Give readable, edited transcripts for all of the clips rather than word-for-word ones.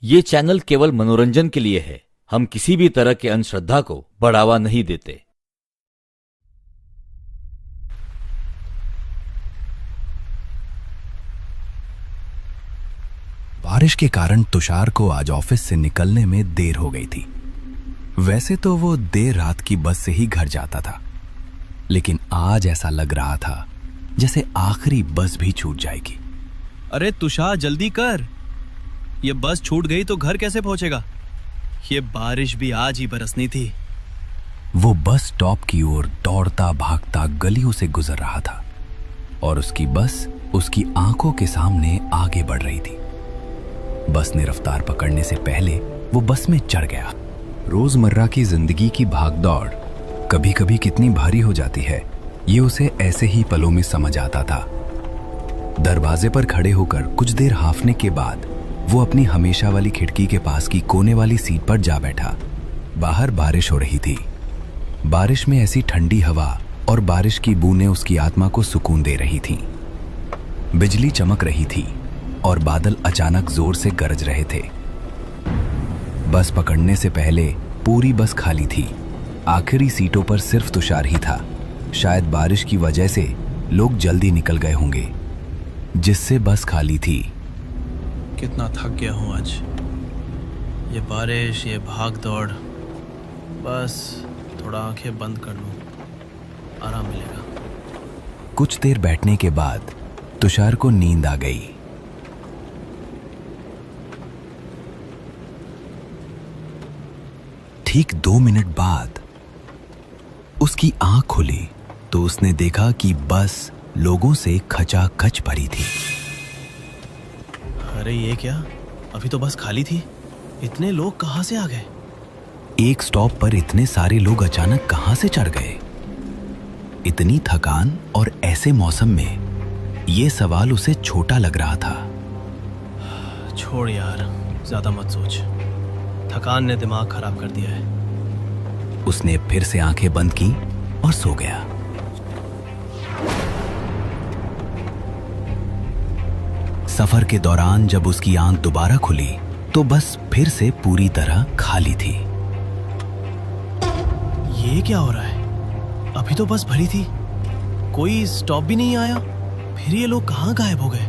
ये चैनल केवल मनोरंजन के लिए है। हम किसी भी तरह के अंधश्रद्धा को बढ़ावा नहीं देते। बारिश के कारण तुषार को आज ऑफिस से निकलने में देर हो गई थी। वैसे तो वो देर रात की बस से ही घर जाता था, लेकिन आज ऐसा लग रहा था जैसे आखिरी बस भी छूट जाएगी। अरे तुषार, जल्दी कर, ये बस छूट गई तो घर कैसे पहुंचेगा? ये बारिश भी आज ही बरसनी थी। वो बस स्टॉप की ओर दौड़ता भागता गलियों से गुजर रहा था और उसकी बस उसकी आंखों के सामने आगे बढ़ रही थी। बस ने रफ्तार पकड़ने से पहले वो बस में चढ़ गया। रोजमर्रा की जिंदगी की भागदौड़ कभी कभी कितनी भारी हो जाती है, ये उसे ऐसे ही पलों में समझ आता था। दरवाजे पर खड़े होकर कुछ देर हांफने के बाद वो अपनी हमेशा वाली खिड़की के पास की कोने वाली सीट पर जा बैठा। बाहर बारिश हो रही थी। बारिश में ऐसी ठंडी हवा और बारिश की बूंदें उसकी आत्मा को सुकून दे रही थीं। बिजली चमक रही थी और बादल अचानक जोर से गरज रहे थे। बस पकड़ने से पहले पूरी बस खाली थी। आखिरी सीटों पर सिर्फ तुषार ही था। शायद बारिश की वजह से लोग जल्दी निकल गए होंगे, जिससे बस खाली थी। कितना थक गया हूं आज। ये बारिश, ये भाग दौड़, बस थोड़ा आंखें बंद कर लूं, आराम मिलेगा। कुछ देर बैठने के बाद तुषार को नींद आ गई। ठीक 2 मिनट बाद उसकी आंख खुली तो उसने देखा कि बस लोगों से खचाखच भरी थी। अरे ये क्या, अभी तो बस खाली थी, इतने लोग कहां से आ गए? एक स्टॉप पर इतने सारे लोग अचानक कहां से चढ़ गए? इतनी थकान और ऐसे मौसम में ये सवाल उसे छोटा लग रहा था। छोड़ यार, ज्यादा मत सोच, थकान ने दिमाग खराब कर दिया है। उसने फिर से आंखें बंद की और सो गया। सफर के दौरान जब उसकी आंख दोबारा खुली तो बस फिर से पूरी तरह खाली थी। ये क्या हो रहा है? अभी तो बस भरी थी, कोई स्टॉप भी नहीं आया, फिर ये लोग कहां गायब हो गए?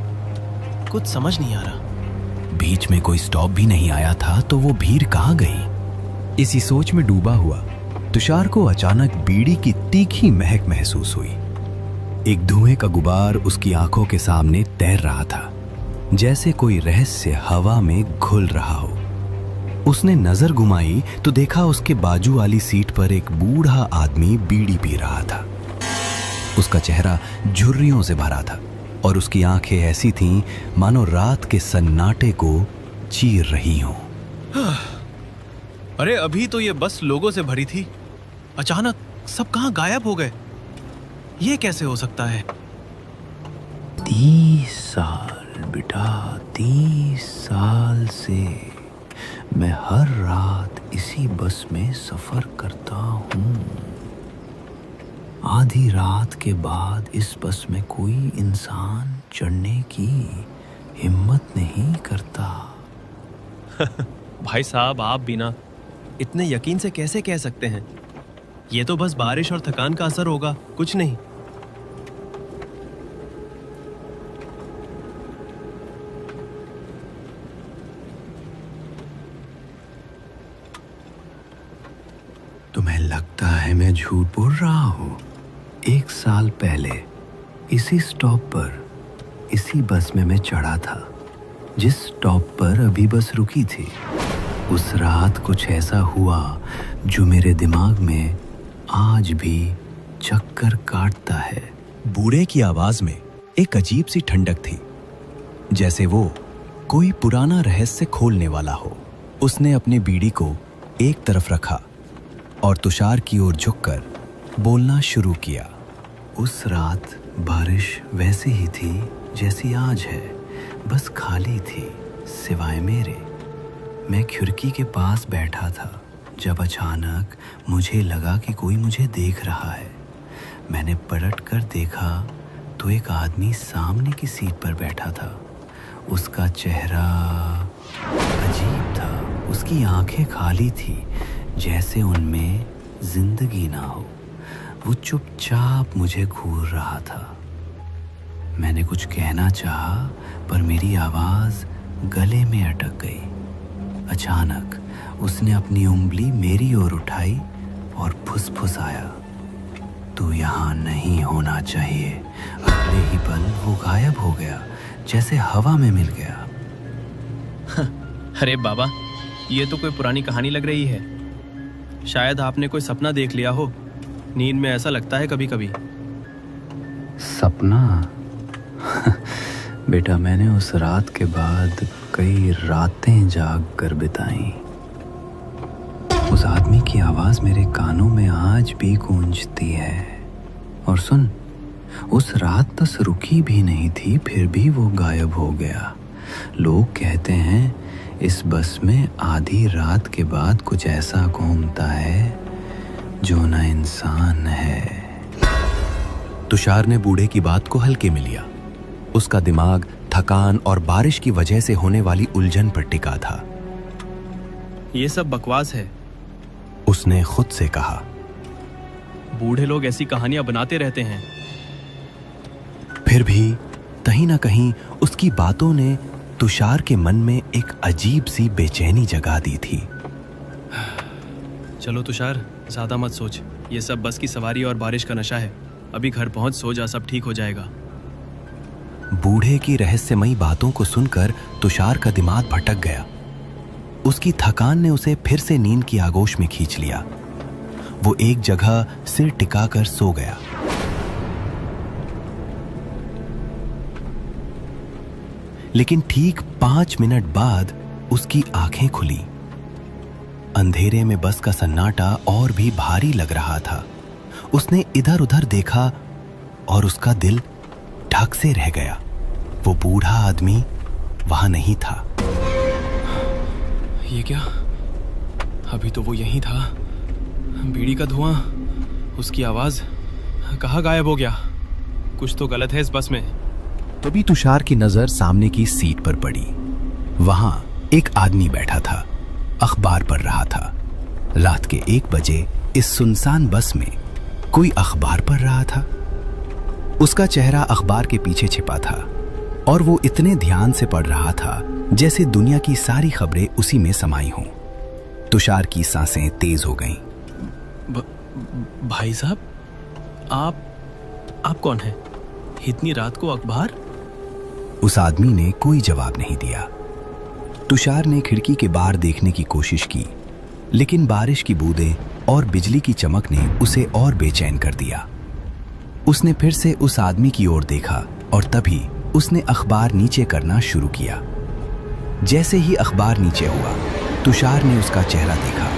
कुछ समझ नहीं आ रहा। बीच में कोई स्टॉप भी नहीं आया था तो वो भीड़ कहां गई? इसी सोच में डूबा हुआ तुषार को अचानक बीड़ी की तीखी महक महसूस हुई। एक धुएं का गुबार उसकी आंखों के सामने तैर रहा था, जैसे कोई रहस्य हवा में घुल रहा हो। उसने नजर घुमाई तो देखा उसके बाजू वाली सीट पर एक बूढ़ा आदमी बीड़ी पी रहा था। उसका चेहरा झुर्रियों से भरा था और उसकी आंखें ऐसी थीं मानो रात के सन्नाटे को चीर रही हों। अरे अभी तो ये बस लोगों से भरी थी, अचानक सब कहां गायब हो गए? ये कैसे हो सकता है? 30 साल बेटा, 30 साल से मैं हर रात इसी बस में सफर करता हूँ। आधी रात के बाद इस बस में कोई इंसान चढ़ने की हिम्मत नहीं करता। भाई साहब, आप भी ना इतने यकीन से कैसे कह सकते हैं? ये तो बस बारिश और थकान का असर होगा, कुछ नहीं। तुम्हें लगता है मैं झूठ बोल रहा हूँ? 1 साल पहले इसी स्टॉप पर इसी बस में मैं चढ़ा था, जिस स्टॉप पर अभी बस रुकी थी। उस रात कुछ ऐसा हुआ जो मेरे दिमाग में आज भी चक्कर काटता है। बूढ़े की आवाज में एक अजीब सी ठंडक थी, जैसे वो कोई पुराना रहस्य खोलने वाला हो। उसने अपनी बीड़ी को एक तरफ रखा और तुषार की ओर झुककर बोलना शुरू किया। उस रात बारिश वैसी ही थी जैसी आज है, बस खाली थी सिवाय मेरे। मैं खिड़की के पास बैठा था जब अचानक मुझे लगा कि कोई मुझे देख रहा है। मैंने पलट कर देखा तो एक आदमी सामने की सीट पर बैठा था। उसका चेहरा अजीब था, उसकी आंखें खाली थी, जैसे उनमें जिंदगी ना हो। वो चुपचाप मुझे घूर रहा था। मैंने कुछ कहना चाहा, पर मेरी आवाज गले में अटक गई। अचानक उसने अपनी उंगली मेरी ओर उठाई और फुसफुसाया, तू यहाँ नहीं होना चाहिए। अगले ही पल वो गायब हो गया, जैसे हवा में मिल गया। अरे बाबा, ये तो कोई पुरानी कहानी लग रही है। शायद आपने कोई सपना देख लिया हो। नींद में ऐसा लगता है कभी कभी। सपना? बेटा, मैंने उस रात के बाद कई रातें जाग कर बिताई। उस आदमी की आवाज मेरे कानों में आज भी गूंजती है। और सुन, उस रात बस रुकी भी नहीं थी, फिर भी वो गायब हो गया। लोग कहते हैं इस बस में आधी रात के बाद कुछ ऐसा घूमता है जो न इंसान है। तुषार ने बूढ़े की बात को हल्के में लिया। उसका दिमाग थकान और बारिश की वजह से होने वाली उलझन पर टिका था। ये सब बकवास है, उसने खुद से कहा। बूढ़े लोग ऐसी कहानियां बनाते रहते हैं। फिर भी कहीं ना कहीं उसकी बातों ने तुषार के मन में एक अजीब सी बेचैनी जगा दी थी। चलो तुषार, ज्यादा मत सोच। ये सब बस की सवारी और बारिश का नशा है। अभी घर पहुंच सो जा, सब ठीक हो जाएगा। बूढ़े की रहस्यमयी बातों को सुनकर तुषार का दिमाग भटक गया। उसकी थकान ने उसे फिर से नींद की आगोश में खींच लिया। वो एक जगह सिर टिकाकर सो गया। लेकिन ठीक 5 मिनट बाद उसकी आंखें खुली। अंधेरे में बस का सन्नाटा और भी भारी लग रहा था। उसने इधर उधर देखा और उसका दिल ढक से रह गया। वो बूढ़ा आदमी वहां नहीं था। ये क्या? अभी तो वो यहीं था। बीड़ी का धुआं, उसकी आवाज, कहाँ गायब हो गया? कुछ तो गलत है इस बस में। तभी तुषार की नजर सामने की सीट पर पड़ी। वहां एक आदमी बैठा था, अखबार पढ़ रहा था। रात के 1 बजे इस सुनसान बस में कोई अखबार पढ़ रहा था। उसका चेहरा अखबार के पीछे छिपा था और वो इतने ध्यान से पढ़ रहा था जैसे दुनिया की सारी खबरें उसी में समाई हों। तुषार की सांसें तेज हो गईं। भाई साहब, आप कौन हैं? इतनी रात को अखबार? उस आदमी ने कोई जवाब नहीं दिया। तुषार ने खिड़की के बाहर देखने की कोशिश की, लेकिन बारिश की बूंदें और बिजली की चमक ने उसे और बेचैन कर दिया। उसने फिर से उस आदमी की ओर देखा और तभी उसने अखबार नीचे करना शुरू किया। जैसे ही अखबार नीचे हुआ, तुषार ने उसका चेहरा देखा,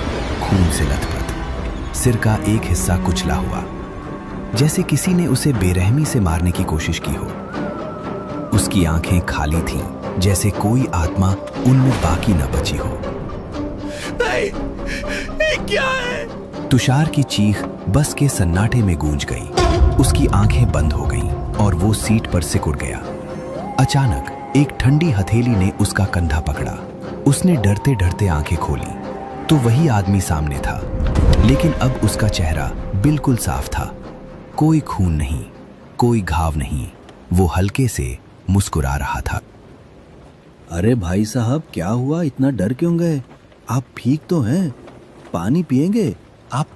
खून से लथपथ, सिर का एक हिस्सा कुचला हुआ, जैसे किसी ने उसे बेरहमी से मारने की कोशिश की हो। उसकी आंखें खाली थीं, जैसे कोई आत्मा उनमें बाकी न बची हो। नहीं, ये क्या है? तुषार की चीख बस के सन्नाटे में गूंज गई। उसकी आंखें बंद हो गईं और वो सीट पर सिकुड़ गया। अचानक एक ठंडी हथेली ने उसका कंधा पकड़ा। उसने डरते डरते आंखें खोली तो वही आदमी सामने था, लेकिन अब उसका चेहरा बिल्कुल साफ था। कोई खून नहीं, कोई घाव नहीं। वो हल्के से मुस्कुरा रहा था। अरे भाई साहब, क्या हुआ? इतना डर क्यों गए? आप ठीक तो हैं? पानी पिएंगे? आप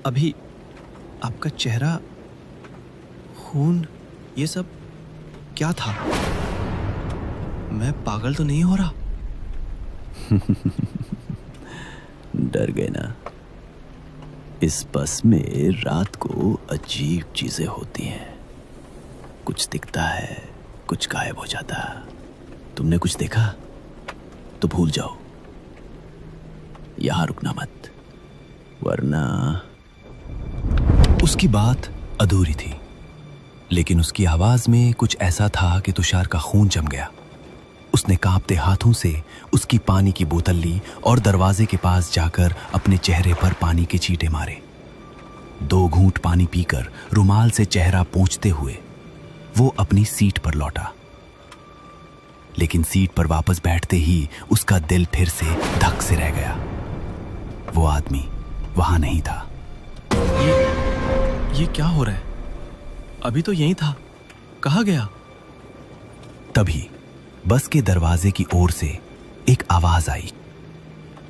अभी, आपका चेहरा, खून, ये सब क्या था? मैं पागल तो नहीं हो रहा? डर गए ना? इस बस में रात को अजीब चीजें होती हैं। कुछ दिखता है, कुछ गायब हो जाता। तुमने कुछ देखा तो भूल जाओ, यहां रुकना मत, वरना। उसकी बात अधूरी थी, लेकिन उसकी आवाज में कुछ ऐसा था कि तुषार का खून जम गया। उसने कांपते हाथों से उसकी पानी की बोतल ली और दरवाजे के पास जाकर अपने चेहरे पर पानी के छींटे मारे। 2 घूंट पानी पीकर रुमाल से चेहरा पोंछते हुए वो अपनी सीट पर लौटा। लेकिन सीट पर वापस बैठते ही उसका दिल फिर से धक से रह गया। वो आदमी वहां नहीं था। ये क्या हो रहा है? अभी तो यहीं था, कहाँ गया? तभी बस के दरवाजे की ओर से एक आवाज आई।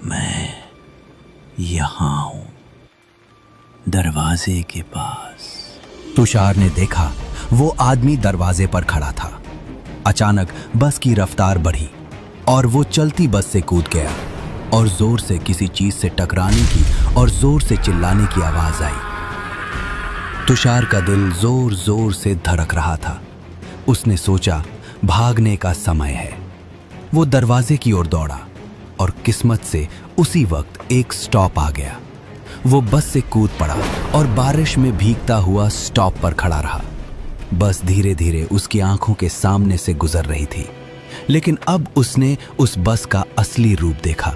मैं यहां हूं, दरवाजे के पास। तुषार ने देखा वो आदमी दरवाजे पर खड़ा था। अचानक बस की रफ्तार बढ़ी और वो चलती बस से कूद गया और जोर से किसी चीज से टकराने की और जोर से चिल्लाने की आवाज आई। तुषार का दिल जोर जोर से धड़क रहा था। उसने सोचा भागने का समय है। वो दरवाजे की ओर दौड़ा और किस्मत से उसी वक्त एक स्टॉप आ गया। वो बस से कूद पड़ा और बारिश में भीगता हुआ स्टॉप पर खड़ा रहा। बस धीरे धीरे उसकी आंखों के सामने से गुजर रही थी, लेकिन अब उसने उस बस का असली रूप देखा।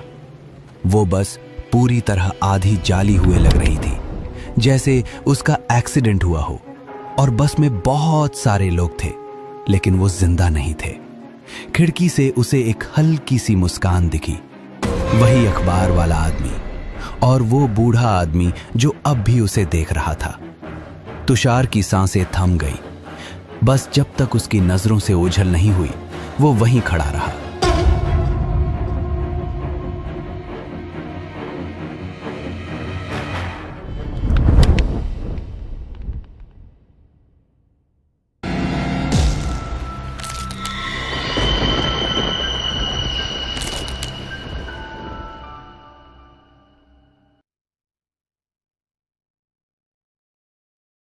वो बस पूरी तरह आधी जाली हुए लग रही थी, जैसे उसका एक्सीडेंट हुआ हो। और बस में बहुत सारे लोग थे, लेकिन वो जिंदा नहीं थे। खिड़की से उसे एक हल्की सी मुस्कान दिखी। वही अखबार वाला आदमी और वो बूढ़ा आदमी जो अब भी उसे देख रहा था। तुषार की सांसें थम गई। बस जब तक उसकी नजरों से ओझल नहीं हुई, वो वहीं खड़ा रहा।